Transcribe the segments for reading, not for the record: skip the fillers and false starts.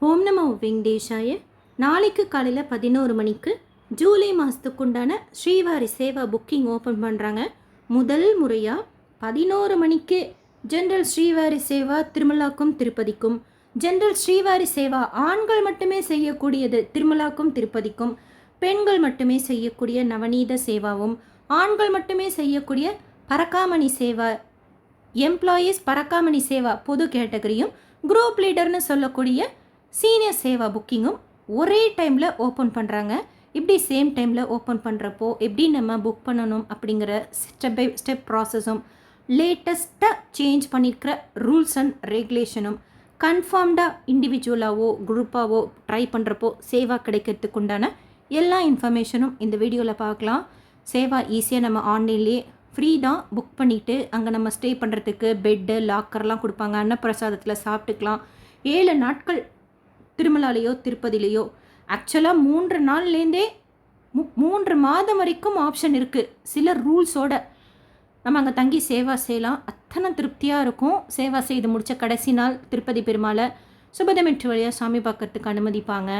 ஓம் நமோ வெங்கடேஷாய. நாளைக்கு காலையில் 11 மணிக்கு ஜூலை மாதத்துக்குண்டான ஸ்ரீவாரி சேவா புக்கிங் ஓப்பன் பண்ணுறாங்க. முதல் முறையாக 11 மணிக்கு ஜென்ரல் ஸ்ரீவாரி சேவா திருமலாக்கும் திருப்பதிக்கும், ஜென்ரல் ஸ்ரீவாரி சேவா ஆண்கள் மட்டுமே செய்யக்கூடியது திருமலாக்கும் திருப்பதிக்கும், பெண்கள் மட்டுமே செய்யக்கூடிய நவநீத சேவாவும், ஆண்கள் மட்டுமே செய்யக்கூடிய பரக்காமணி சேவா எம்ப்ளாயீஸ் பரக்காமணி சேவா பொது கேட்டகரியும், குரூப் லீடர்னு சொல்லக்கூடிய சீனியர் சேவா புக்கிங்கும் ஒரே டைமில் ஓப்பன் பண்ணுறாங்க. இப்படி சேம் டைமில் ஓப்பன் பண்ணுறப்போ எப்படி நம்ம புக் பண்ணணும் அப்படிங்கிற ஸ்டெப் பை ஸ்டெப் ப்ராசஸும், லேட்டஸ்ட்டாக சேஞ்ச் பண்ணியிருக்கிற ரூல்ஸ் அண்ட் ரெகுலேஷனும், கன்ஃபார்ம்டாக இண்டிவிஜுவலாகவோ குரூப்பாகவோ ட்ரை பண்ணுறப்போ சேவா கிடைக்கிறதுக்கு உண்டான எல்லா இன்ஃபர்மேஷனும் இந்த வீடியோவில் பார்க்கலாம். சேவா ஈஸியாக நம்ம ஆன்லைன்லேயே ஃப்ரீ தான் புக் பண்ணிவிட்டு அங்கே நம்ம ஸ்டே பண்ணுறதுக்கு பெட்டு லாக்கர்லாம் கொடுப்பாங்க. அன்னப்பிரசாதத்தில் சாப்பிட்டுக்கலாம். 7 நாட்கள் திருமலாலேயோ திருப்பதிலேயோ ஆக்சுவலாக 3 நாள்லேருந்தே 3 மாதம் வரைக்கும் ஆப்ஷன் இருக்குது. சில ரூல்ஸோட நம்ம அங்கே தங்கி சேவா செய்யலாம். அத்தனை திருப்தியாக இருக்கும். சேவா செய்து முடித்த கடைசி நாள் திருப்பதி பெருமாளை சுபதமிட்டு வழியாக சாமி பார்க்கறதுக்கு அனுமதிப்பாங்க.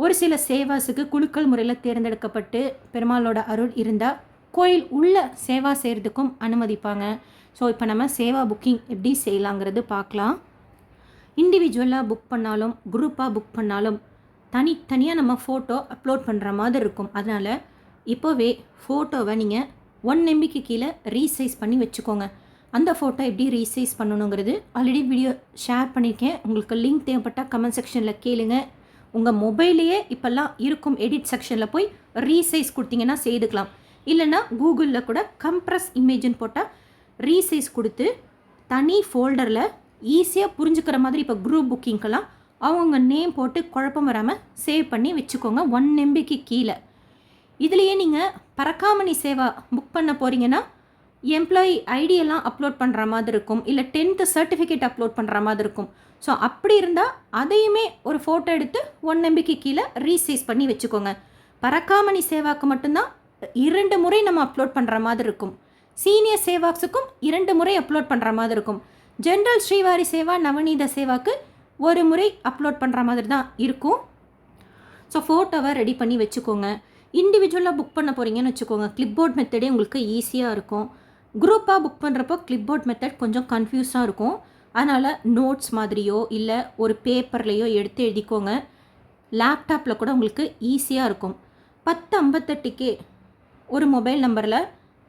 ஒரு சில சேவாஸுக்கு குழுக்கள் முறையில் தேர்ந்தெடுக்கப்பட்டு பெருமாளோட அருள் இருந்தால் கோயில் உள்ள சேவா செய்கிறதுக்கும் அனுமதிப்பாங்க. ஸோ இப்போ நம்ம சேவா புக்கிங் எப்படி செய்யலாங்கிறது பார்க்கலாம். இண்டிவிஜுவலாக புக் பண்ணாலும் குரூப்பாக புக் பண்ணாலும் தனித்தனியாக நம்ம ஃபோட்டோ அப்லோட் பண்ணுற மாதிரி இருக்கும். அதனால் இப்போவே ஃபோட்டோவை நீங்கள் 1 MBக்கு கீழே ரீசைஸ் பண்ணி வச்சுக்கோங்க. அந்த ஃபோட்டோ எப்படி ரீசைஸ் பண்ணணுங்கிறது ஆல்ரெடி வீடியோ ஷேர் பண்ணியிருக்கேன். உங்களுக்கு லிங்க் தேவைப்பட்டால் கமெண்ட் செக்ஷனில் கேளுங்க. உங்கள் மொபைல்லையே இப்போல்லாம் இருக்கும் எடிட் செக்ஷனில் போய் ரீசைஸ் கொடுத்தீங்கன்னா செய்துக்கலாம். இல்லைன்னா கூகுளில் கூட கம்ப்ரஸ் இமேஜின்னு போட்டால் ரீசைஸ் கொடுத்து தனி ஃபோல்டரில் ஈஸியாக புரிஞ்சுக்கிற மாதிரி இப்போ குரூப் புக்கிங்கெல்லாம் அவங்க நேம் போட்டு குழப்பம் வராமல் சேவ் பண்ணி வச்சுக்கோங்க 1 MBக்கு கீழே. இதுலேயே நீங்கள் பரக்காமணி சேவா புக் பண்ண போகிறீங்கன்னா எம்ப்ளாயி ஐடியெல்லாம் அப்லோட் பண்ணுற மாதிரி இருக்கும், இல்லை 10th சர்டிஃபிகேட் அப்லோட் பண்ணுற மாதிரி இருக்கும். ஸோ அப்படி இருந்தால் அதையுமே ஒரு ஃபோட்டோ எடுத்து 1 MBக்கு கீழே ரீசைஸ் பண்ணி வச்சுக்கோங்க. பரக்காமணி சேவாக்கு மட்டும்தான் 2 முறை நம்ம அப்லோட் பண்ணுற மாதிரி இருக்கும். சீனியர் சேவாக்ஸுக்கும் 2 முறை அப்லோட் பண்ணுற மாதிரி இருக்கும். ஜென்ரல் ஸ்ரீவாரி சேவா நவநீத சேவாக்கு 1 முறை அப்லோட் பண்ணுற மாதிரி தான் இருக்கும். ஸோ ஃபோட்டோவை ரெடி பண்ணி வச்சுக்கோங்க. இண்டிவிஜுவலாக புக் பண்ண போகிறீங்கன்னு வச்சுக்கோங்க, கிளிப்போர்ட் மெத்தடே உங்களுக்கு ஈஸியாக இருக்கும். குரூப்பாக புக் பண்ணுறப்போ கிளிப்போர்ட் மெத்தட் கொஞ்சம் கன்ஃபியூஸாக இருக்கும். அதனால் நோட்ஸ் மாதிரியோ இல்லை ஒரு பேப்பர்லேயோ எடுத்து எழுதிக்கோங்க. லேப்டாப்பில் கூட உங்களுக்கு ஈஸியாக இருக்கும். 10:58 ஒரு மொபைல் நம்பரில்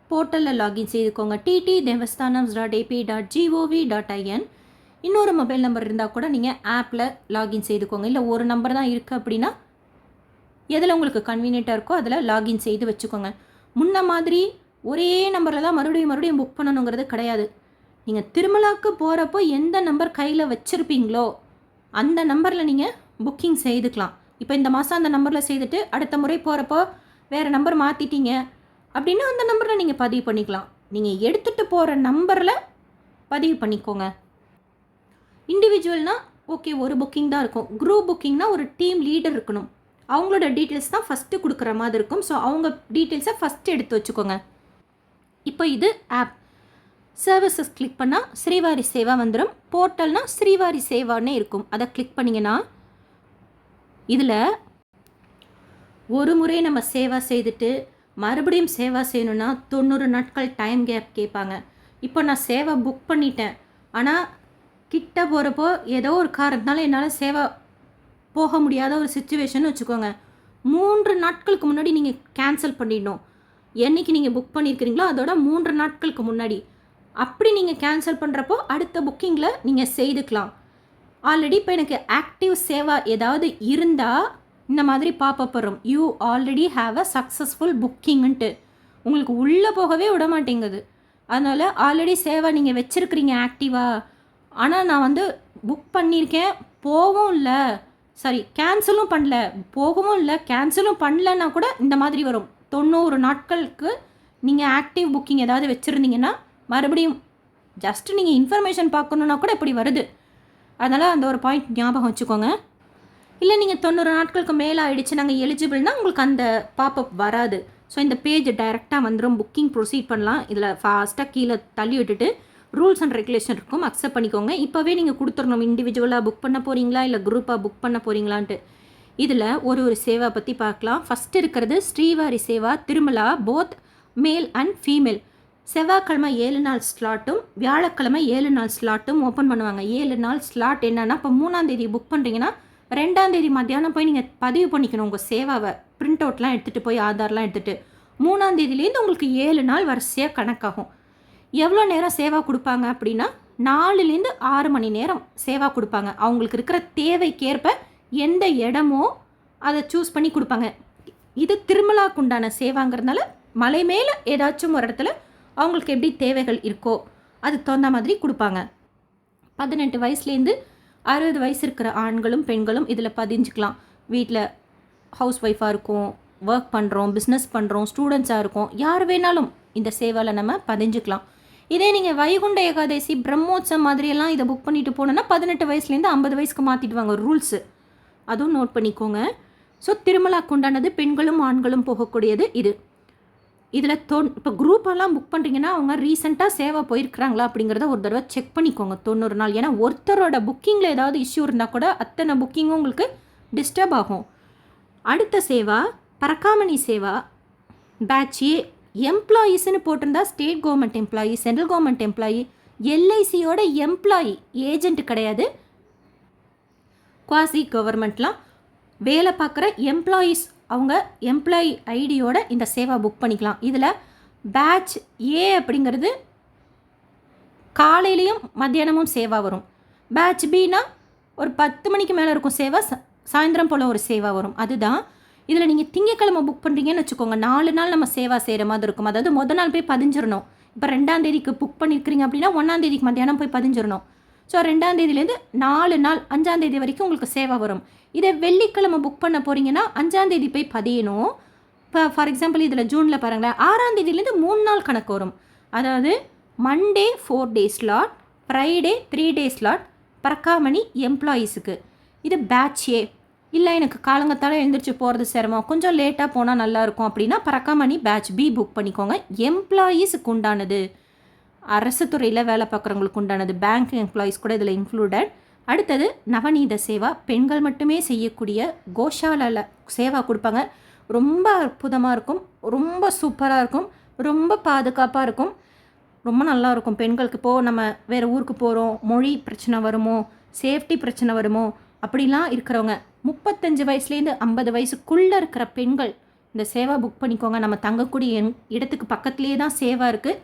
போர்ட்டலில் லாகின் செய்துக்கோங்க. ttdevastanams.ap.gov.in. இன்னொரு மொபைல் நம்பர் இருந்தால் கூட நீங்கள் ஆப்பில் லாகின் செய்துக்கோங்க. இல்லை ஒரு நம்பர் தான் இருக்குது அப்படின்னா எதில் உங்களுக்கு கன்வீனியண்ட்டாக இருக்கோ அதில் லாகின் செய்து வச்சுக்கோங்க. முன்ன மாதிரி ஒரே நம்பரில் தான் மறுபடியும் புக் பண்ணணுங்கிறது கிடையாது. நீங்கள் திருமலாவுக்கு போகிறப்போ எந்த நம்பர் கையில் வச்சுருப்பீங்களோ அந்த நம்பரில் நீங்கள் புக்கிங் செய்துக்கலாம். இப்போ இந்த மாதம் அந்த நம்பரில் செய்துட்டு அடுத்த முறை போகிறப்போ வேறு நம்பர் மாற்றிட்டீங்க அப்படின்னா அந்த நம்பரில் நீங்கள் பதிவு பண்ணிக்கலாம். நீங்கள் எடுத்துகிட்டு போகிற நம்பரில் பதிவு பண்ணிக்கோங்க. இண்டிவிஜுவல்னால் ஓகே ஒரு புக்கிங் தான் இருக்கும். குரூப் புக்கிங்னால் ஒரு டீம் லீடர் இருக்கணும். அவங்களோட டீட்டெயில்ஸ் தான் ஃபஸ்ட்டு கொடுக்குற மாதிரி இருக்கும். ஸோ அவங்க டீட்டெயில்ஸை ஃபஸ்ட்டு எடுத்து வச்சுக்கோங்க. இப்போ இது ஆப் சர்வீசஸ் கிளிக் பண்ணால் ஸ்ரீவாரி சேவா வந்துடும். போர்ட்டல்னால் ஸ்ரீவாரி சேவானே இருக்கும். அதை கிளிக் பண்ணிங்கன்னா இதில் ஒரு முறை நம்ம சேவா செய்துட்டு மறுபடியும் சேவா செய்யணுன்னா 90 நாட்கள் டைம் கேப் கேட்பாங்க. இப்போ நான் சேவா புக் பண்ணிட்டேன், ஆனால் கிட்ட போகிறப்போ ஏதோ ஒரு காரணத்தினால என்னால் சேவா போக முடியாத ஒரு சுச்சுவேஷன் வச்சுக்கோங்க. 3 நாட்களுக்கு முன்னாடி நீங்கள் கேன்சல் பண்ணிடணும். என்றைக்கு நீங்கள் புக் பண்ணியிருக்கிறீங்களோ அதோட 3 நாட்களுக்கு முன்னாடி. அப்படி நீங்கள் கேன்சல் பண்ணுறப்போ அடுத்த புக்கிங்கில் நீங்கள் செய்துக்கலாம். ஆல்ரெடி இப்போ எனக்கு ஆக்டிவ் சேவா ஏதாவது இருந்தால் இந்த மாதிரி பாப்பப் வரும், you already have a successful புக்கிங்ன்ட்டு. உங்களுக்கு உள்ளே போகவே விட மாட்டேங்குது. அதனால் ஆல்ரெடி சேவா நீங்கள் வச்சுருக்கிறீங்க ஆக்டிவாக, ஆனால் நான் புக் பண்ணியிருக்கேன் போகவும் இல்லை, சாரி கேன்சலும் பண்ணல, போகவும் இல்லை கேன்சலும் பண்ணலன்னா கூட இந்த மாதிரி வரும். 90 நாட்களுக்கு நீங்கள் ஆக்டிவ் புக்கிங் ஏதாவது வச்சுருந்தீங்கன்னா மறுபடியும் ஜஸ்ட்டு நீங்கள் இன்ஃபர்மேஷன் பார்க்கணுன்னா கூட இப்படி வருது. அதனால் அந்த ஒரு பாயிண்ட் ஞாபகம் வச்சுக்கோங்க. இல்லை நீங்கள் 90 நாட்களுக்கு மேலே ஆகிடுச்சு நாங்கள் எலிஜிபிள்னால் உங்களுக்கு அந்த பாப்பப் வராது. ஸோ இந்த பேஜ் டைரெக்டாக வந்துடும். புக்கிங் ப்ரொசீட் பண்ணலாம். இதில் ஃபாஸ்ட்டாக கீழே தள்ளி விட்டுட்டு ரூல்ஸ் அண்ட் ரெகுலேஷன் இருக்கும், அக்செப்ட் பண்ணிக்கோங்க. இப்போவே நீங்கள் கொடுத்துடணும், இண்டிவிஜுவலாக புக் பண்ண போகிறீங்களா இல்லை குரூப்பாக புக் பண்ண போகிறீங்களான்ட்டு. இதில் ஒரு சேவா பற்றி பார்க்கலாம். ஃபஸ்ட்டு இருக்கிறது Srivari Seva Tirumala, both male and female. செவ்வாய்க்கிழமை 7 நாள் ஸ்லாட்டும் வியாழக்கிழமை 7 நாள் ஸ்லாட்டும் ஓப்பன் பண்ணுவாங்க. 7 நாள் ஸ்லாட் என்னென்னா, இப்போ 3ஆம் தேதி புக் பண்ணுறீங்கன்னா 2ஆம் தேதி மத்தியானம் போய் நீங்கள் பதிவு பண்ணிக்கணும் உங்கள் சேவாவை. பிரிண்ட் அவுட்லாம் எடுத்துகிட்டு போய் ஆதார்லாம் எடுத்துகிட்டு 3ஆம் தேதியிலேருந்து உங்களுக்கு 7 நாள் வரிசையாக கணக்காகும். எவ்வளோ நேரம் சேவா கொடுப்பாங்க அப்படின்னா 4லேருந்து 6 மணி நேரம் சேவா கொடுப்பாங்க. அவங்களுக்கு இருக்கிற தேவைக்கேற்ப எந்த இடமோ அதை சூஸ் பண்ணி கொடுப்பாங்க. இது திருமலாக்குண்டான சேவாங்கிறதுனால மலை மேலே ஏதாச்சும் ஒரு இடத்துல அவங்களுக்கு எப்படி தேவைகள் இருக்கோ அதுக்கு தகுந்த மாதிரி கொடுப்பாங்க. 18 வயசுலேருந்து 60 வயசு இருக்கிற ஆண்களும் பெண்களும் இதில் பதிஞ்சுக்கலாம். வீட்டில் ஹவுஸ் ஒய்ஃபாக இருக்கும், ஒர்க் பண்ணுறோம், பிஸ்னஸ் பண்ணுறோம், ஸ்டூடெண்ட்ஸாக இருக்கும், யார் வேணாலும் இந்த சேவாவில் நம்ம பதிஞ்சுக்கலாம். இதே நீங்கள் வைகுண்ட ஏகாதசி பிரம்மோத்சவம் மாதிரியெல்லாம் இதை புக் பண்ணிட்டு போனோன்னா 18 வயசுலேருந்து 50 வயசுக்கு மாற்றிடுவாங்க ரூல்ஸு. அதுவும் நோட் பண்ணிக்கோங்க. ஸோ திருமலாக்கு உண்டானது பெண்களும் ஆண்களும் போகக்கூடியது இது. இதில் இப்போ குரூப்பெல்லாம் புக் பண்ணுறீங்கன்னா அவங்க ரீசெண்டாக சேவா போயிருக்கிறாங்களா அப்படிங்கிறத ஒரு தடவை செக் பண்ணிக்கோங்க 90 நாள். ஏன்னா ஒருத்தரோட புக்கிங்கில் ஏதாவது இஷ்யூ இருந்தால் கூட அத்தனை புக்கிங்கும் உங்களுக்கு டிஸ்டர்ப் ஆகும். அடுத்த சேவா பரக்காமணி சேவா பேட்ச் ஏ. எம்ப்ளாயீஸ்ன்னு போட்டிருந்தா state government employee, central government employee, எல்ஐசியோட எம்ப்ளாயி, ஏஜென்ட் கிடையாது. குவாசி கவர்மெண்ட்லாம் வேலை பார்க்குற எம்ப்ளாயீஸ் அவங்க எம்ப்ளாயி ஐடியோட இந்த சேவா புக் பண்ணிக்கலாம். இதில் பேட்ச் ஏ அப்படிங்கிறது காலையிலையும் மத்தியானமும் சேவா வரும். பேட்ச் பின்னா ஒரு 10 மணிக்கு மேலே இருக்கும் சேவா, சாயந்தரம் போல் ஒரு சேவா வரும். அதுதான் இதில் நீங்கள் திங்கக்கிழமை புக் பண்ணுறீங்கன்னு வச்சுக்கோங்க, 4 நாள் நம்ம சேவா செய்கிற மாதிரி இருக்கும். அதாவது முதல் நாள் போய் பதிஞ்சிடணும். இப்போ 2ஆம் தேதிக்கு புக் பண்ணியிருக்கிறீங்க அப்படின்னா 1ஆம் தேதிக்கு மத்தியானம் போய் பதிஞ்சிடணும். ஸோ 2ஆம் தேதியிலேருந்து 4 நாள் 5ஆம் தேதி வரைக்கும் உங்களுக்கு சேவா வரும். இதை வெள்ளிக்கிழமை புக் பண்ண போகிறீங்கன்னா 5ஆம் தேதி போய் பதியணும். இப்போ ஃபார் எக்ஸாம்பிள் இதில் ஜூனில் பாருங்களேன், 6ஆம் தேதியிலேருந்து 3 நாள் கணக்கு வரும். அதாவது மண்டே 4 டே ஸ்லாட், ஃப்ரைடே 3 டே ஸ்லாட் பரக்காமணி எம்ப்ளாயீஸுக்கு. இது பேட்ச் ஏ. இல்லை எனக்கு காலங்கத்தால் எழுந்திரிச்சு போகிறது சிரமம், கொஞ்சம் லேட்டாக போனால் நல்லாயிருக்கும் அப்படின்னா பரக்காமணி பேட்ச் பி புக் பண்ணிக்கோங்க. எம்ப்ளாயீஸுக்கு உண்டானது, அரசு துறையில் வேலை பார்க்குறவங்களுக்கு உண்டானது, பேங்க் எம்ப்ளாயீஸ் கூட இதில் இன்க்ளூடட். அடுத்தது நவநீத சேவா, பெண்கள் மட்டுமே செய்யக்கூடிய கோஷாலாவில் சேவா கொடுப்பாங்க. ரொம்ப அற்புதமாக இருக்கும், ரொம்ப சூப்பராக இருக்கும், ரொம்ப பாதுகாப்பாக இருக்கும், ரொம்ப நல்லாயிருக்கும். பெண்களுக்கு இப்போது நம்ம வேறு ஊருக்கு போகிறோம், மொழி பிரச்சனை வருமோ, சேஃப்டி பிரச்சனை வருமோ அப்படிலாம் இருக்கிறவங்க 35 வயசுலேருந்து 50 வயசுக்குள்ளே இருக்கிற பெண்கள் இந்த சேவா புக் பண்ணிக்கோங்க. நம்ம தங்கக்கூடிய இடத்துக்கு பக்கத்துலேயே தான் சேவா இருக்குது.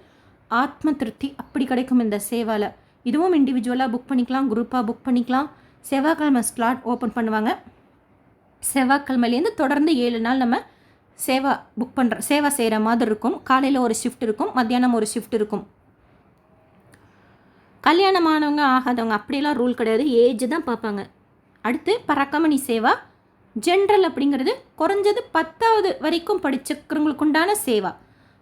ஆத்ம திருப்தி அப்படி கிடைக்கும் இந்த சேவாவில். இதுவும் இண்டிவிஜுவலாக புக் பண்ணிக்கலாம், குரூப்பாக புக் பண்ணிக்கலாம். செவ்வாய்க்கிழமை ஸ்லாட் ஓப்பன் பண்ணுவாங்க. செவ்வாய்க்கிழமையிலேருந்து தொடர்ந்து 7 நாள் நம்ம சேவா செய்கிற மாதிரி இருக்கும். காலையில் ஒரு ஷிஃப்ட் இருக்கும், மத்தியானம் ஒரு ஷிஃப்ட் இருக்கும். கல்யாணமானவங்க ஆகாதவங்க அப்படிலாம் ரூல் கிடையாது, ஏஜ் தான் பார்ப்பாங்க. அடுத்து பரக்காமணி சேவா ஜென்ரல் அப்படிங்கிறது குறைஞ்சது 10வது வரைக்கும் படிச்சுக்கிறவங்களுக்கு உண்டான சேவா.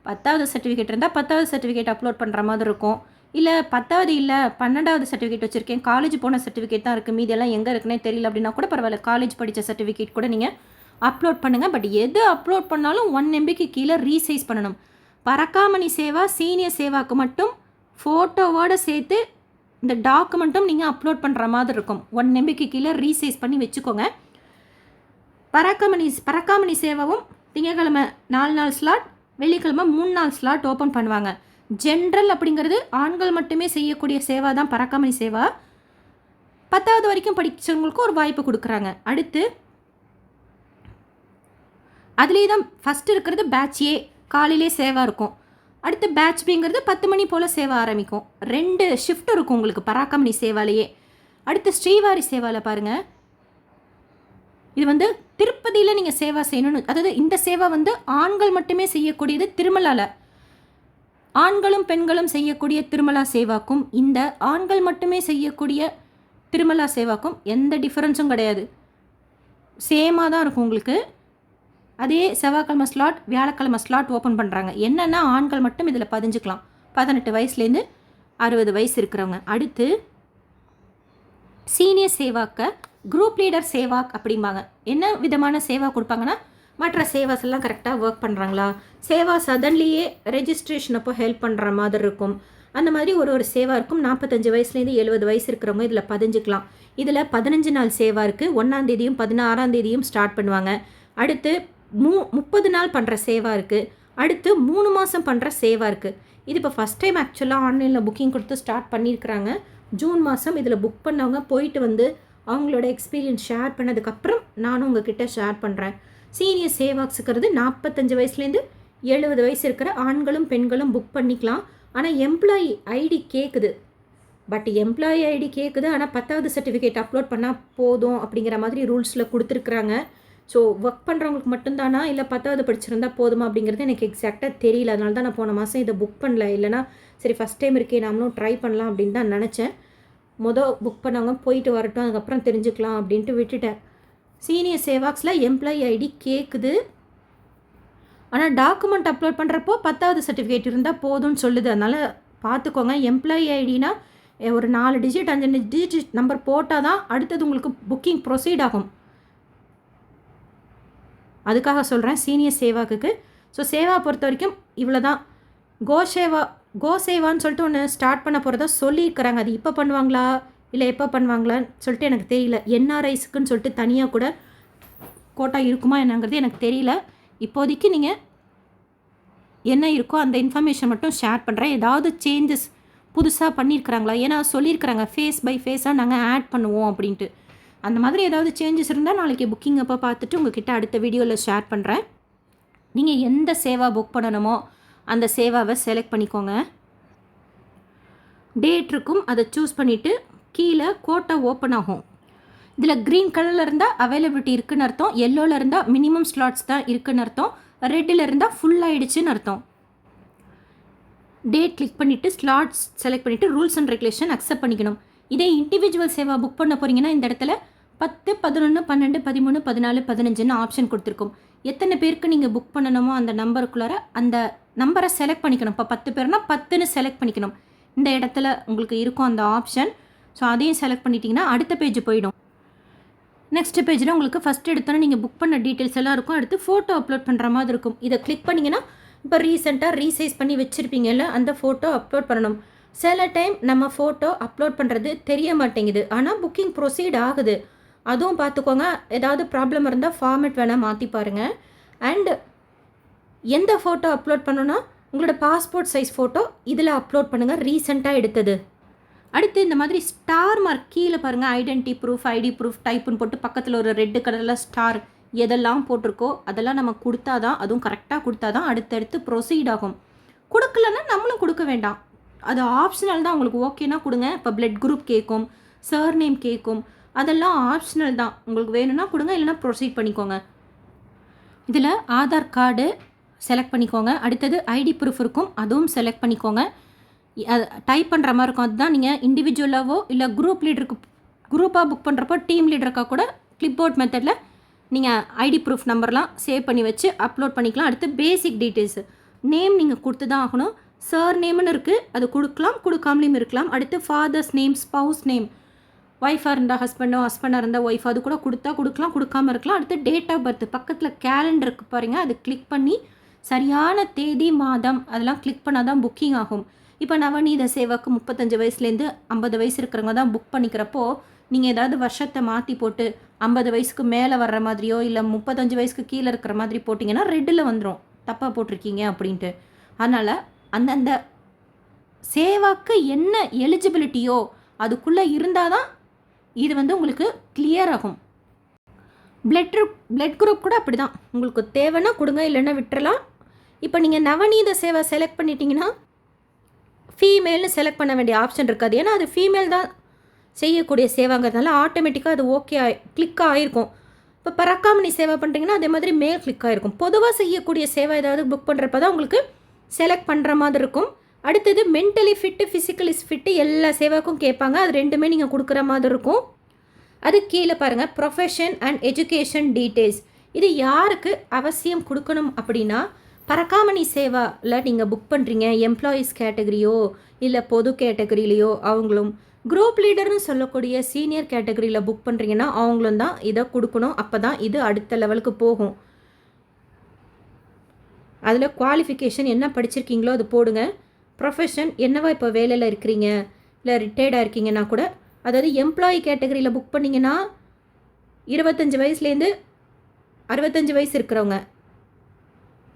10வது சர்டிஃபிகேட் இருந்தால் 10வது சர்டிஃபிகேட் அப்லோட் பண்ணுற மாதிரி இருக்கும். இல்லை 10வது இல்லை 12வது சர்டிஃபிகேட் வச்சுருக்கேன், காலேஜ் போன சர்டிஃபிகேட் தான் இருக்குது, மீதெல்லாம் எங்கே இருக்குன்னே தெரியல அப்படின்னா கூட பரவாயில்ல, காலேஜ் படித்த சர்டிஃபிகேட் கூட நீங்கள் அப்லோட் பண்ணுங்கள். பட் எது அப்லோட் பண்ணாலும் 1 MBக்கு கீழே ரீசைஸ் பண்ணணும். பரக்காமணி சேவா சீனியர் சேவாக்கு மட்டும் ஃபோட்டோவோடு சேர்த்து இந்த டாக்குமெண்ட்டும் நீங்கள் அப்லோட் பண்ணுற மாதிரி இருக்கும். 1 MBக்கு கீழே ரீசைஸ் பண்ணி வச்சுக்கோங்க. பரக்காமணி சேவாவும் திங்கக்கிழமை 4 நாள் ஸ்லாட், வெள்ளிக்கிழமை 3 நாள் ஸ்லாட் ஓப்பன் பண்ணுவாங்க. ஜென்ரல் அப்படிங்கிறது ஆண்கள் மட்டுமே செய்யக்கூடிய சேவா தான் பரக்காமணி சேவா. 10வது வரைக்கும் படித்தவங்களுக்கு ஒரு வாய்ப்பு கொடுக்குறாங்க. அடுத்து அதுலேயே தான் ஃபஸ்ட்டு இருக்கிறது பேட்ச் ஏ, காலையிலே சேவா இருக்கும். அடுத்து பேட்ச் பிங்கிறது 10 மணி போல் சேவா ஆரம்பிக்கும். 2 ஷிஃப்ட் இருக்கும் உங்களுக்கு பராக்காமணி சேவாலேயே. அடுத்து ஸ்ரீவாரி சேவாவில் பாருங்கள், இது திருப்பதியில் நீங்கள் சேவா செய்யணும்னு, அதாவது இந்த சேவா ஆண்கள் மட்டுமே செய்யக்கூடியது. திருமலாவில் ஆண்களும் பெண்களும் செய்யக்கூடிய திருமலா சேவாக்கும் இந்த ஆண்கள் மட்டுமே செய்யக்கூடிய திருமலா சேவாக்கும் எந்த டிஃப்ரென்ஸும் கிடையாது, சேமாக தான் இருக்கும் உங்களுக்கு. அதே செவ்வாய்க்கிழமை ஸ்லாட், வியாழக்கிழமை ஸ்லாட் ஓப்பன் பண்ணுறாங்க. என்னென்னா ஆண்கள் மட்டும் இதில் பதிஞ்சுக்கலாம், 18 வயசுலேருந்து 60 வயசு இருக்கிறவங்க. அடுத்து சீனியர் சேவாக்க குரூப் லீடர் சேவாக் அப்படிம்பாங்க. என்ன விதமான சேவா கொடுப்பாங்கன்னா, மற்ற சேவாஸ் எல்லாம் கரெக்டாக ஒர்க் பண்ணுறாங்களா, சேவா சடன்லியே ரெஜிஸ்ட்ரேஷன் அப்போ ஹெல்ப் பண்ணுற மாதிரி இருக்கும். அந்த மாதிரி ஒரு சேவா இருக்கும். 45 வயசுலேருந்து 70 வயசு இருக்கிறவங்க இதில் பதிஞ்சுக்கலாம். இதில் 15 நாள் சேவா இருக்குது. 1ஆம் தேதியும் 16ஆம் தேதியும் ஸ்டார்ட் பண்ணுவாங்க. அடுத்து 30 நாள் பண்ணுற சேவா இருக்குது. அடுத்து 3 மாதம் பண்ணுற சேவா இருக்குது. இது இப்போ ஃபஸ்ட் டைம் ஆக்சுவலாக ஆன்லைனில் புக்கிங் கொடுத்து ஸ்டார்ட் பண்ணியிருக்கிறாங்க. ஜூன் மாதம் இதில் புக் பண்ணவங்க போயிட்டு வந்து அவங்களோட எக்ஸ்பீரியன்ஸ் ஷேர் பண்ணதுக்கப்புறம் நானும் உங்ககிட்ட ஷேர் பண்ணுறேன். சீனியர் சேவாக்ஸுக்கிறது 45 வயசுலேருந்து 70 வயசு இருக்கிற ஆண்களும் பெண்களும் புக் பண்ணிக்கலாம். ஆனால் எம்ப்ளாயி ஐடி கேட்குது. எம்ப்ளாயி ஐடி கேட்குது, ஆனால் 10வது சர்டிஃபிகேட் அப்லோட் பண்ணால் போதும் அப்படிங்கிற மாதிரி ரூல்ஸில் கொடுத்துருக்குறாங்க. ஸோ ஒர்க் பண்ணுறவங்களுக்கு மட்டும்தானா இல்லை 10வது படிச்சிருந்தா போதுமா அப்படிங்கிறது எனக்கு எக்ஸாக்டாக தெரியல. அதனால தான் நான் போன மாதம் இதை புக் பண்ணல. இல்லைனா சரி ஃபஸ்ட் டைம் இருக்கே நாமளும் ட்ரை பண்ணலாம் அப்படின்னு தான் நினச்சேன். புக் பண்ணவங்க போயிட்டு வரட்டும், அதுக்கப்புறம் தெரிஞ்சுக்கலாம் அப்படின்ட்டு விட்டுட்டேன். சீனியர் சேவாக்ஸில் எம்ப்ளாயி ஐடி கேட்குது, ஆனால் டாக்குமெண்ட் அப்லோட் பண்ணுறப்போ 10வது சர்டிஃபிகேட் இருந்தால் போதும்னு சொல்லுது. அதனால் பார்த்துக்கோங்க. எம்ப்ளாயி ஐடினா ஒரு 4 டிஜிட் 5 டிஜிட் நம்பர் போட்டால் தான் அடுத்தது உங்களுக்கு புக்கிங் ப்ரொசீட் ஆகும். அதுக்காக சொல்கிறேன் சீனியர் சேவாக்கு. ஸோ சேவா பொறுத்த வரைக்கும் இவ்வளோ தான். கோசேவான்னு சொல்லிட்டு ஒன்று ஸ்டார்ட் பண்ண போகிறதா சொல்லியிருக்கிறாங்க. அது இப்போ பண்ணுவாங்களா இல்லை எப்போ பண்ணுவாங்களான்னு சொல்லிட்டு எனக்கு தெரியல. என்ஆர்ஐஸுக்குன்னு சொல்லிட்டு தனியாக கூட கோட்டா இருக்குமா என்னங்கிறது எனக்கு தெரியல. இப்போதைக்கு நீங்கள் என்ன இருக்கோ அந்த இன்ஃபர்மேஷன் மட்டும் ஷேர் பண்ணுறேன். ஏதாவது சேஞ்சஸ் புதுசாக பண்ணியிருக்கிறாங்களா, ஏன்னா சொல்லியிருக்கிறாங்க ஃபேஸ் பை ஃபேஸாக நாங்கள் ஆட் பண்ணுவோம் அப்படின்ட்டு. அந்த மாதிரி ஏதாவது சேஞ்சஸ் இருந்தால் நாளைக்கு புக்கிங் அப்போ பார்த்துட்டு உங்ககிட்ட அடுத்த வீடியோவில் ஷேர் பண்ணுறேன். நீங்கள் எந்த சேவா புக் பண்ணணுமோ அந்த சேவாவை செலக்ட் பண்ணிக்கோங்க. டேட் இருக்கும், அதை சூஸ் பண்ணிவிட்டு கீழே கோட்டா ஓப்பன் ஆகும். இதில் க்ரீன் கலரில் இருந்தால் அவைலபிலிட்டி இருக்குதுன்னு அர்த்தம், எல்லோவில் இருந்தால் மினிமம் ஸ்லாட்ஸ் தான் இருக்குதுன்னு அர்த்தம், ரெட்டில் இருந்தால் ஃபுல் ஆகிடுச்சுன்னு அர்த்தம். டேட் கிளிக் பண்ணிவிட்டு ஸ்லாட்ஸ் செலக்ட் பண்ணிவிட்டு ரூல்ஸ் அண்ட் ரெகுலேஷன் அக்செப்ட் பண்ணிக்கணும். இதே இண்டிவிஜுவல் சேவா புக் பண்ண போகிறீங்கன்னா இந்த இடத்துல 10, 11, 12, 13, 14, 15ன்னு ஆப்ஷன் கொடுத்துருக்கும். எத்தனை பேருக்கு நீங்கள் புக் பண்ணணுமோ அந்த நம்பருக்குள்ளார அந்த நம்பரை செலக்ட் பண்ணிக்கணும். இப்போ 10 பேர்னா 10ன்னு செலக்ட் பண்ணிக்கணும். இந்த இடத்துல உங்களுக்கு இருக்கும் அந்த ஆப்ஷன். ஸோ அதையும் செலக்ட் பண்ணிட்டீங்கன்னா அடுத்த பேஜ் போயிடும். நெக்ஸ்ட் பேஜில் உங்களுக்கு ஃபஸ்ட் எடுத்தோன்னே நீங்கள் புக் பண்ண டீட்டெயில்ஸ் எல்லாம் இருக்கும். அடுத்து ஃபோட்டோ அப்லோட் பண்ணுற மாதிரி இருக்கும். இதை கிளிக் பண்ணிங்கன்னா இப்போ ரீசெண்டாக ரீசைஸ் பண்ணி வச்சுருப்பீங்கல்ல, அந்த ஃபோட்டோ அப்லோட் பண்ணணும். சில டைம் நம்ம ஃபோட்டோ அப்லோட் பண்ணுறது தெரிய மாட்டேங்குது, ஆனால் புக்கிங் ப்ரொசீட் ஆகுது. அதுவும் பார்த்துக்கோங்க. ஏதாவது ப்ராப்ளம் இருந்தால் ஃபார்மேட் வேணால் மாற்றி பாருங்கள். அண்டு எந்த ஃபோட்டோ அப்லோட் பண்ணணுன்னா உங்களோட பாஸ்போர்ட் சைஸ் ஃபோட்டோ இதில் அப்லோட் பண்ணுங்கள், ரீசெண்டாக எடுத்தது. அடுத்து இந்த மாதிரி ஸ்டார் மார்க் கீழே பாருங்கள், ஐடென்டி ப்ரூஃப், ஐடி ப்ரூஃப் டைப்புன்னு போட்டு பக்கத்தில் ஒரு ரெட்டு கலரில் ஸ்டார் எதெல்லாம் போட்டிருக்கோ அதெல்லாம் நம்ம கொடுத்தா தான், அதுவும் கரெக்டாக கொடுத்தா தான் அடுத்தடுத்து ப்ரொசீட் ஆகும். கொடுக்கலன்னா நம்மளும் கொடுக்க வேண்டாம், அது ஆப்ஷனல் தான். உங்களுக்கு ஓகேனா கொடுங்க. இப்போ பிளட் குரூப் கேட்கும், சர் நேம் கேட்கும், அதெல்லாம் ஆப்ஷனல் தான். உங்களுக்கு வேணும்னா கொடுங்க, இல்லைனா ப்ரொசீட் பண்ணிக்கோங்க. இதில் ஆதார் கார்டு செலக்ட் பண்ணிக்கோங்க. அடுத்தது ஐடி ப்ரூஃப் இருக்கும், அதுவும் செலக்ட் பண்ணிக்கோங்க. டைப் பண்ணுற மாதிரி இருக்கும். அதுதான் நீங்கள் இண்டிவிஜுவலாகவோ இல்லை குரூப் லீடருக்கு குரூப்பாக புக் பண்ணுறப்போ டீம் லீடருக்காக கூட கிளிப்போர்ட் மெத்தடில் நீங்கள் ஐடி ப்ரூஃப் நம்பர்லாம் சேவ் பண்ணி வச்சு அப்லோட் பண்ணிக்கலாம். அடுத்து பேசிக் டீட்டெயில்ஸு, நேம் நீங்கள் கொடுத்து தான் ஆகணும். சர் நேம்னு இருக்குது, அது கொடுக்கலாம், கொடுக்காமலையும் இருக்கலாம். அடுத்து ஃபாதர்ஸ் நேம், ஸ்பவுஸ் நேம், ஒய்ஃபாக இருந்தால் ஹஸ்பண்டாக இருந்தால் ஒய்ஃப், அது கூட கொடுத்தா கொடுக்கலாம், கொடுக்காமல் இருக்கலாம். அடுத்து டேட் ஆஃப் பர்த் பக்கத்தில் கேலண்டருக்கு பாருங்கள், அது கிளிக் பண்ணி சரியான தேதி மாதம் அதெல்லாம் கிளிக் பண்ணால் தான் புக்கிங் ஆகும். இப்போ நவநீத சேவாக்கு 35 வயசுலேருந்து 50 வயசு இருக்கிறவங்க தான் புக் பண்ணிக்கிறப்போ நீங்கள் ஏதாவது வருஷத்தை மாற்றி போட்டு 50 வயசுக்கு மேலே வர்ற மாதிரியோ இல்லை 35 வயசுக்கு கீழே இருக்கிற மாதிரி போட்டிங்கன்னா ரெட்டில் வந்துடும், தப்பாக போட்டிருக்கீங்க அப்படின்ட்டு. அதனால் அந்தந்த சேவாக்கு என்ன எலிஜிபிலிட்டியோ அதுக்குள்ளே இருந்தால் தான் இது உங்களுக்கு கிளியர் ஆகும். பிளட் குரூப் கூட அப்படி தான், உங்களுக்கு தேவைன்னா கொடுங்க, இல்லைன்னா விட்டுறலாம். இப்போ நீங்கள் நவநீத சேவா செலக்ட் பண்ணிட்டீங்கன்னா ஃபீமேல்னு செலக்ட் பண்ண வேண்டிய ஆப்ஷன் இருக்காது. ஏன்னா அது ஃபீமேல் தான் செய்யக்கூடிய சேவாங்கிறதுனால ஆட்டோமேட்டிக்காக அது ஓகே கிளிக் ஆகிருக்கும். இப்போ பரக்காமணி சேவை பண்ணுறீங்கன்னா அதே மாதிரி மேல் கிளிக் ஆகிருக்கும். பொதுவாக செய்யக்கூடிய சேவை ஏதாவது புக் பண்ணுறப்ப தான் உங்களுக்கு செலக்ட் பண்ணுற மாதிரி இருக்கும். அடுத்தது மென்டலி ஃபிட்டு, ஃபிசிக்கலி ஃபிட்டு எல்லா சேவாக்கும் கேட்பாங்க. அது ரெண்டுமே நீங்கள் கொடுக்குற மாதிரி இருக்கும். அது கீழே பாருங்கள், ப்ரொஃபஷன் அண்ட் எஜுகேஷன் டீட்டெயில்ஸ். இது யாருக்கு அவசியம் கொடுக்கணும் அப்படின்னா, பரக்காமணி சேவாவில் நீங்கள் புக் பண்ணுறீங்க, எம்ப்ளாயீஸ் கேட்டகரியோ இல்லை பொது கேட்டகரியிலையோ அவங்களும், குரூப் லீடர்னு சொல்லக்கூடிய சீனியர் கேட்டகரியில் புக் பண்ணுறீங்கன்னா அவங்களும் தான் இதை கொடுக்கணும். அப்போ தான் இது அடுத்த லெவலுக்கு போகும். அதில் குவாலிஃபிகேஷன் என்ன படிச்சிருக்கீங்களோ அது போடுங்க. ப்ரொஃபஷன் என்னவா இப்போ வேலையில் இருக்கிறீங்க, இல்லை ரிட்டையர்டாக இருக்கீங்கன்னா கூட, அதாவது எம்ப்ளாயி கேட்டகரியில் புக் பண்ணிங்கன்னா 25 வயசுலேருந்து 65 வயசு இருக்கிறவங்க,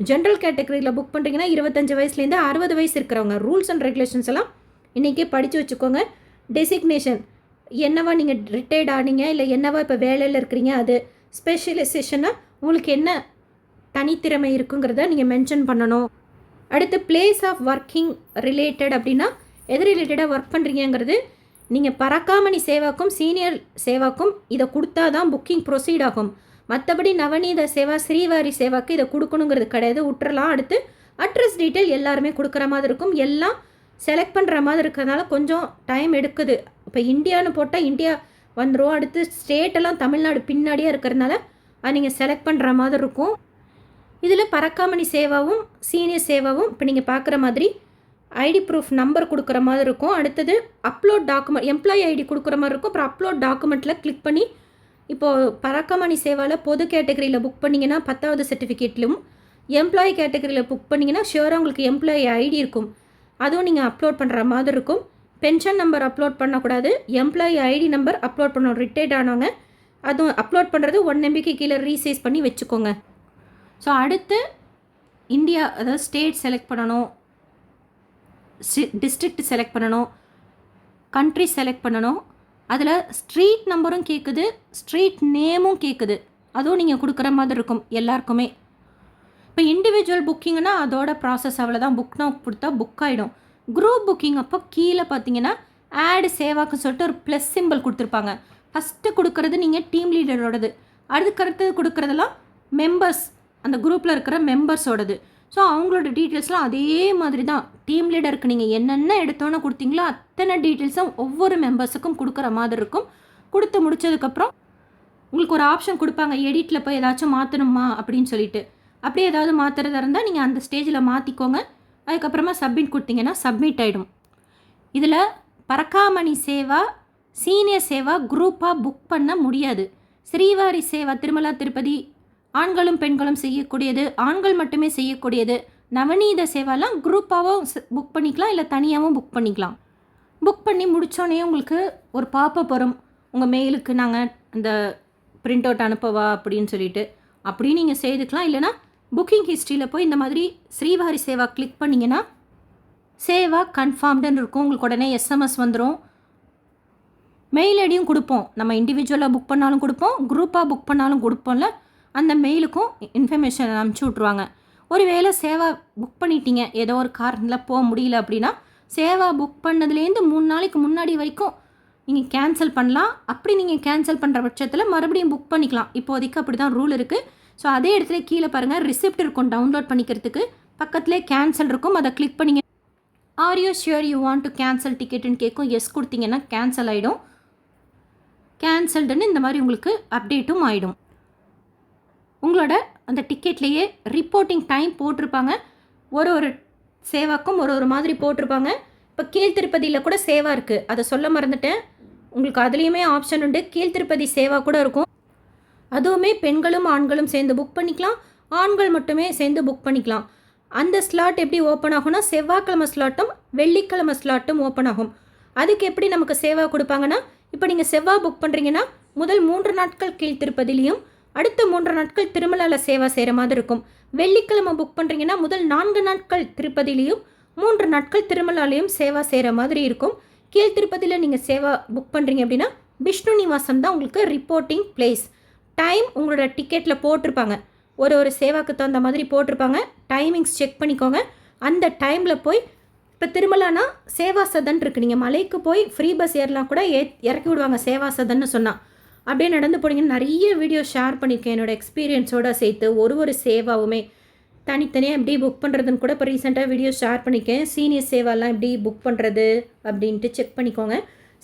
ஜென்ரல் கேட்டகரியில் புக் பண்ணுறீங்கன்னா 25 வயசுலேருந்து 60 வயசு இருக்கிறவங்க. ரூல்ஸ் அண்ட் ரெகுலேஷன்ஸ் எல்லாம் இன்றைக்கே படித்து வச்சுக்கோங்க. டெசிக்னேஷன் என்னவா நீங்கள் ரிட்டையர்ட் ஆனீங்க, இல்லை என்னவா இப்போ வேலையில் இருக்கிறீங்க, அது ஸ்பெஷலைசேஷனாக உங்களுக்கு என்ன தனித்திறமை இருக்குங்கிறத நீங்கள் மென்ஷன் பண்ணணும். அடுத்து பிளேஸ் ஆஃப் ஒர்க்கிங் ரிலேட்டட் அப்படின்னா எது ரிலேட்டடாக ஒர்க் பண்ணுறீங்கிறது நீங்கள் பரக்காமணி சேவாக்கும் சீனியர் சேவாக்கும் இதை கொடுத்தா தான் புக்கிங் ப்ரொசீட் ஆகும். மற்றபடி நவநீத சேவா ஸ்ரீவாரி சேவாக்கு இதை கொடுக்கணுங்கிறது கிடையாது, விட்டுறலாம். அடுத்து அட்ரஸ் டீட்டெயில் எல்லாருமே கொடுக்குற மாதிரி இருக்கும். எல்லாம் செலக்ட் பண்ணுற மாதிரி இருக்கிறதுனால கொஞ்சம் டைம் எடுக்குது. இப்போ இந்தியான்னு போட்டால் இந்தியா வந்துடும். அடுத்து ஸ்டேட்டெல்லாம் தமிழ்நாடு பின்னாடியே இருக்கிறதுனால அது நீங்கள் செலக்ட் பண்ணுற மாதிரி இருக்கும். இதில் பரக்காமணி சேவாவும் சீனியர் சேவாவும் இப்போ நீங்கள் பார்க்குற மாதிரி ஐடி ப்ரூஃப் நம்பர் கொடுக்குற மாதிரி இருக்கும். அடுத்தது அப்லோட் டாக்குமெண்ட், எம்ப்ளாயி ஐடி கொடுக்குற மாதிரி இருக்கும். அப்புறம் அப்லோட் டாக்குமெண்ட்டில் கிளிக் பண்ணி இப்போது பரக்காமணி சேவாவில் பொது கேட்டகரியில் புக் பண்ணிங்கன்னா 10வது சர்டிஃபிகேட்லையும், எம்ப்ளாயி கேட்டகரியில் புக் பண்ணிங்கன்னா ஷியோராக உங்களுக்கு எம்ப்ளாயி ஐடி இருக்கும், அதுவும் நீங்கள் அப்லோட் பண்ணுற மாதிரி இருக்கும். பென்ஷன் நம்பர் அப்லோட் பண்ணக்கூடாது, எம்ப்ளாயி ஐடி நம்பர் அப்லோட் பண்ணணும். ரிட்டையர்ட் ஆனவங்க அதுவும் அப்லோட் பண்ணுறது 1 MBக்கு கீழே ரீசைஸ் பண்ணி வச்சுக்கோங்க. ஸோ அடுத்து இந்தியா, அதாவது ஸ்டேட் செலக்ட் பண்ணணும், டிஸ்ட்ரிக்ட் செலக்ட் பண்ணணும், கண்ட்ரி செலக்ட் பண்ணணும். அதில் ஸ்ட்ரீட் நம்பரும் கேட்குது, ஸ்ட்ரீட் நேமும் கேட்குது, அதுவும் நீங்கள் கொடுக்குற மாதிரி இருக்கும் எல்லாருக்குமே. இப்போ இண்டிவிஜுவல் புக்கிங்னா அதோட ப்ராசஸ் அவ்வளோதான். புக் நவ் கொடுத்தா புக் ஆகிடும். குரூப் புக்கிங் அப்போ கீழே பார்த்தீங்கன்னா ஆடு சேவாக்குன்னு சொல்லிட்டு ஒரு ப்ளஸ் சிம்பிள் கொடுத்துருப்பாங்க. ஃபஸ்ட்டு கொடுக்குறது நீங்கள் டீம் லீடரோடது, அடுத்தடுத்து கொடுக்குறதெல்லாம் மெம்பர்ஸ், அந்த குரூப்பில் இருக்கிற மெம்பர்ஸோடது. ஸோ அவங்களோட டீட்டெயில்ஸ்லாம் அதே மாதிரி தான். டீம் லீடருக்கு நீங்கள் என்னென்ன எடுத்தோன்னே கொடுத்தீங்களோ அத்தனை டீட்டெயில்ஸும் ஒவ்வொரு மெம்பர்ஸுக்கும் கொடுக்குற மாதிரி இருக்கும். கொடுத்து முடித்ததுக்கப்புறம் உங்களுக்கு ஒரு ஆப்ஷன் கொடுப்பாங்க, எடிட்டில் போய் ஏதாச்சும் மாற்றணுமா அப்படின்னு சொல்லிட்டு. அப்படியே ஏதாவது மாற்றுறதா இருந்தால் நீங்கள் அந்த ஸ்டேஜில் மாற்றிக்கோங்க. அதுக்கப்புறமா சப்மிட் கொடுத்தீங்கன்னா சப்மிட் ஆகிடும். இதில் பரக்காமணி சேவா சீனியர் சேவா குரூப்பாக புக் பண்ண முடியாது. ஸ்ரீவாரி சேவா திருமலா திருப்பதி ஆண்களும் பெண்களும் செய்யக்கூடியது, ஆண்கள் மட்டுமே செய்யக்கூடியது. நவநீத சேவாலாம் குரூப்பாகவும் புக் பண்ணிக்கலாம், இல்லை தனியாகவும் புக் பண்ணிக்கலாம். புக் பண்ணி முடித்தோடனே உங்களுக்கு ஒரு பாப்பப் வரும், உங்கள் மெயிலுக்கு நாங்கள் அந்த பிரிண்ட் அவுட் அனுப்பவா அப்படின்னு சொல்லிட்டு. அப்படியும் நீங்கள் செய்துக்கலாம். இல்லைனா புக்கிங் ஹிஸ்ட்ரியில் போய் இந்த மாதிரி ஸ்ரீவாரி சேவா கிளிக் பண்ணிங்கன்னா சேவா கன்ஃபார்ம்டுன்னு இருக்கும். உங்களுக்கு உடனே SMS வந்துடும். மெயில் ஐடியும் கொடுப்போம். நம்ம இண்டிவிஜுவலாக புக் பண்ணாலும் கொடுப்போம், குரூப்பாக புக் பண்ணாலும் கொடுப்போம்ல, அந்த மெயிலுக்கும் இன்ஃபர்மேஷன் அனுப்பிச்சி விட்ருவாங்க. ஒரு வேளை சேவா புக் பண்ணிட்டீங்க, ஏதோ ஒரு காரணத்தில் போக முடியல அப்படின்னா சேவா புக் பண்ணதுலேருந்து 3 நாளைக்கு முன்னாடி வரைக்கும் நீங்கள் கேன்சல் பண்ணலாம். அப்படி நீங்கள் கேன்சல் பண்ணுற பட்சத்தில் மறுபடியும் புக் பண்ணிக்கலாம். இப்போதைக்கு அப்படி தான் ரூல் இருக்குது. ஸோ அதே இடத்துல கீழே பாருங்கள் ரிசிப்ட் இருக்கும், டவுன்லோட் பண்ணிக்கிறதுக்கு. பக்கத்துலேயே கேன்சல் இருக்கும், அதை கிளிக் பண்ணிங்க. Are you sure you want to cancel டிக்கெட்டுன்னு கேட்கும். எஸ் கொடுத்தீங்கன்னா கேன்சல் ஆகிடும். கேன்சல்டுன்னு இந்த மாதிரி உங்களுக்கு அப்டேட்டும் ஆகிடும். உங்களோட அந்த டிக்கெட்லேயே ரிப்போர்ட்டிங் டைம் போட்டிருப்பாங்க. ஒரு சேவாக்கும் ஒரு மாதிரி போட்டிருப்பாங்க. இப்போ கீழ்த்திருப்பதியில் கூட சேவா இருக்குது, அதை சொல்ல மறந்துட்டேன். உங்களுக்கு அதுலேயுமே ஆப்ஷன் உண்டு, கீழ்த்திருப்பதி சேவா கூட இருக்கும். அதுவுமே பெண்களும் ஆண்களும் சேர்ந்து புக் பண்ணிக்கலாம், ஆண்கள் மட்டுமே சேர்ந்து புக் பண்ணிக்கலாம். அந்த ஸ்லாட் எப்படி ஓப்பன் ஆகும்னா செவ்வாய்க்கிழமை ஸ்லாட்டும் வெள்ளிக்கிழமை ஸ்லாட்டும் ஓப்பன் ஆகும். அதுக்கு எப்படி நமக்கு சேவா கொடுப்பாங்கன்னா, இப்போ நீங்கள் செவ்வாய் புக் பண்ணுறீங்கன்னா முதல் 3 நாட்கள் கீழ்த்திருப்பதிலையும் அடுத்த 3 நாட்கள் திருமலாவில் சேவா செய்கிற மாதிரி இருக்கும். வெள்ளிக்கிழமை புக் பண்ணுறீங்கன்னா முதல் 4 நாட்கள் திருப்பதிலையும் 3 நாட்கள் திருமலாலையும் சேவா செய்கிற மாதிரி இருக்கும். கீழ்த்திருப்பதியில் நீங்கள் சேவா புக் பண்ணுறீங்க அப்படின்னா விஷ்ணு நிவாசம் தான் உங்களுக்கு ரிப்போர்ட்டிங் பிளேஸ். டைம் உங்களோட டிக்கெட்டில் போட்டிருப்பாங்க, ஒரு சேவாக்கு தகுந்த மாதிரி போட்டிருப்பாங்க. டைமிங்ஸ் செக் பண்ணிக்கோங்க. அந்த டைமில் போய் இப்போ திருமலானா சேவா சதன் இருக்குது, நீங்கள் மலைக்கு போய் ஃப்ரீ பஸ் ஏறலாம் கூட இறக்கி விடுவாங்க சேவா சதன்னு சொன்னால். அப்படியே நடந்து போனீங்கன்னு நிறைய வீடியோ ஷேர் பண்ணியிருக்கேன் என்னோடய எக்ஸ்பீரியன்ஸோடு சேர்த்து. ஒரு சேவாவுமே தனித்தனியாக எப்படி புக் பண்ணுறதுன்னு கூட இப்போ ரீசெண்டாக வீடியோ ஷேர் பண்ணியிருக்கேன். சீனியர் சேவாலாம் எப்படி புக் பண்ணுறது அப்படின்ட்டு செக் பண்ணிக்கோங்க.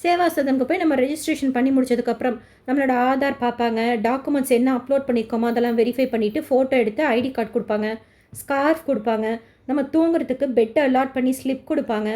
சேவா சதனுக்கு போய் நம்ம ரெஜிஸ்ட்ரேஷன் பண்ணி முடிச்சதுக்கப்புறம் நம்மளோட ஆதார் பார்ப்பாங்க, டாக்குமெண்ட்ஸ் என்ன அப்லோட் பண்ணியிருக்கோமோ அதெல்லாம் வெரிஃபை பண்ணிவிட்டு ஃபோட்டோ எடுத்து ஐடி கார்டு கொடுப்பாங்க, ஸ்கார்ஃப் கொடுப்பாங்க. நம்ம தூங்குறதுக்கு பெட்டை அலாட் பண்ணி ஸ்லிப் கொடுப்பாங்க.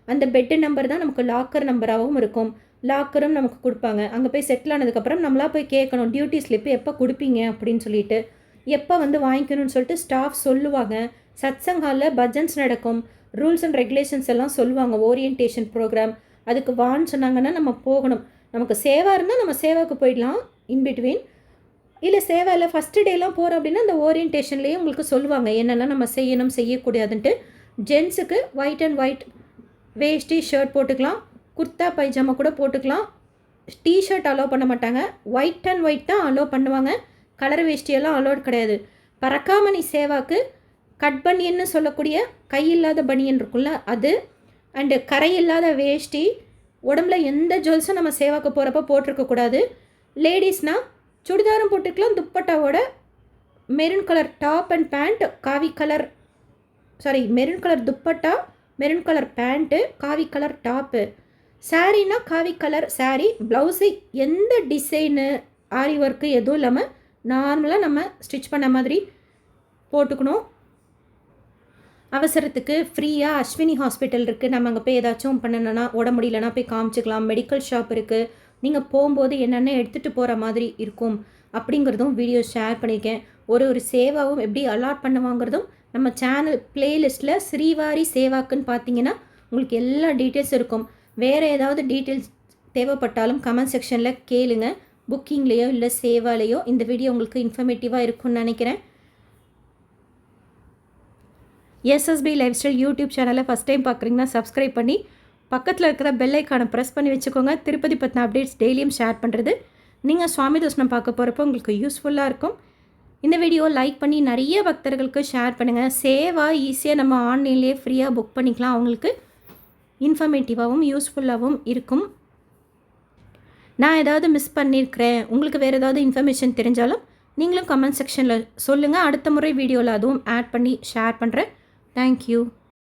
அந்த பெட்டு நம்பர் தான் நமக்கு லாக்கர் நம்பராகவும் இருக்கும். லாக்கரும் நமக்கு கொடுப்பாங்க. அங்கே போய் செட்டில் ஆனதுக்கப்புறம் நம்மளா போய் கேட்கணும், டியூட்டி ஸ்லிப்பு எப்போ கொடுப்பீங்க அப்படின்னு சொல்லிட்டு, எப்போ வந்து வாங்கிக்கணும்னு சொல்லிட்டு ஸ்டாஃப் சொல்லுவாங்க. சத்சங் ஹாலில் பஜன்ஸ் நடக்கும், ரூல்ஸ் அண்ட் ரெகுலேஷன்ஸ் எல்லாம் சொல்லுவாங்க. ஓரியன்டேஷன் ப்ரோக்ராம் அதுக்கு வான்னு சொன்னாங்கன்னா நம்ம போகணும். நமக்கு சேவா இருந்தால் நம்ம சேவாவுக்கு போயிடலாம் இன்பிட்வீன். இல்லை சேவாவில் ஃபஸ்ட்டு டேலாம் போகிறோம் அப்படின்னா அந்த ஓரியன்டேஷன்லேயே உங்களுக்கு சொல்லுவாங்க என்னெல்லாம் நம்ம செய்யணும் செய்யக்கூடாதுன்ட்டு. ஜென்ஸுக்கு white and white veshti shirt போட்டுக்கலாம், குர்த்தா பைஜாமா கூட போட்டுக்கலாம். டிஷர்ட் அலோவ் பண்ண மாட்டாங்க, ஒயிட் அண்ட் ஒயிட் தான் அலோவ் பண்ணுவாங்க. கலர் வேஷ்டியெல்லாம் அலோவ் கிடையாது. பறக்காமணி சேவாக்கு கட் பனியன்னு சொல்லக்கூடிய கையில்லாத பனியன் இருக்குல்ல அது, அண்டு கரையில்லாத வேஷ்டி, உடம்புல எந்த ஜுவல்ஸும் நம்ம சேவாக்கு போகிறப்ப போட்டிருக்கக்கூடாது. லேடிஸ்னால் சுடிதாரும் போட்டுக்கலாம், துப்பட்டாவோட maroon colour top and pant, maroon colour dupatta, maroon colour pant, காவி கலர் டாப்பு. சாரீனா காவி கலர் சாரீ, ப்ளவுஸு எந்த டிசைனு ஆரி ஒர்க்கு எதுவும் இல்லாமல் நார்மலாக நம்ம ஸ்டிச் பண்ண மாதிரி போட்டுக்கணும். அவசரத்துக்கு ஃப்ரீயாக அஸ்வினி ஹாஸ்பிட்டல் இருக்குது, நம்ம அங்கே போய் ஏதாச்சும் பண்ணணுன்னா உடம்பு முடியலன்னா போய் காமிச்சிக்கலாம். மெடிக்கல் ஷாப் இருக்குது, நீங்கள் போகும்போது என்னென்ன எடுத்துகிட்டு போகிற மாதிரி இருக்கும் அப்படிங்கிறதும் வீடியோ ஷேர் பண்ணியிருக்கேன். ஒரு சேவாவும் எப்படி அலாட் பண்ணுவாங்கிறதும் நம்ம சேனல் பிளேலிஸ்ட்டில் ஸ்ரீவாரி சேவாக்குன்னு பார்த்தீங்கன்னா உங்களுக்கு எல்லா டீட்டெயில்ஸ் இருக்கும். வேறு ஏதாவது டீட்டெயில்ஸ் தேவைப்பட்டாலும் கமெண்ட் செக்ஷனில் கேளுங்க. புக்கிங்லேயோ இல்லை சேவாலேயோ இந்த வீடியோ உங்களுக்கு இன்ஃபர்மேட்டிவாக இருக்கும்னு நினைக்கிறேன். எஸ்எஸ்பி லைஃப் ஸ்டைல் யூடியூப் சேனலை ஃபஸ்ட் டைம் பார்க்குறீங்கன்னா சப்ஸ்கிரைப் பண்ணி பக்கத்தில் இருக்கிற பெல் ஐக்கானை ப்ரெஸ் பண்ணி வச்சுக்கோங்க. திருப்பதி பற்றின அப்டேட்ஸ் டெய்லியும் ஷேர் பண்ணுறது நீங்கள் சுவாமி தரிசனம் பார்க்க போகிறப்போ உங்களுக்கு யூஸ்ஃபுல்லாக இருக்கும். இந்த வீடியோ லைக் பண்ணி நிறைய பக்தர்களுக்கு ஷேர் பண்ணுங்கள். சேவா ஈஸியாக நம்ம ஆன்லைன்லேயே ஃப்ரீயாக புக் பண்ணிக்கலாம். அவங்களுக்கு இன்ஃபர்மேட்டிவாகவும் யூஸ்ஃபுல்லாகவும் இருக்கும். நான் ஏதாவது மிஸ் பண்ணியிருக்கிறேன், உங்களுக்கு வேறு ஏதாவது இன்ஃபர்மேஷன் தெரிஞ்சாலும் நீங்களும் கமெண்ட் செக்ஷனில் சொல்லுங்கள். அடுத்த முறை வீடியோவில் அதுவும் ஆட் பண்ணி ஷேர் பண்ணுறேன். தேங்க்யூ.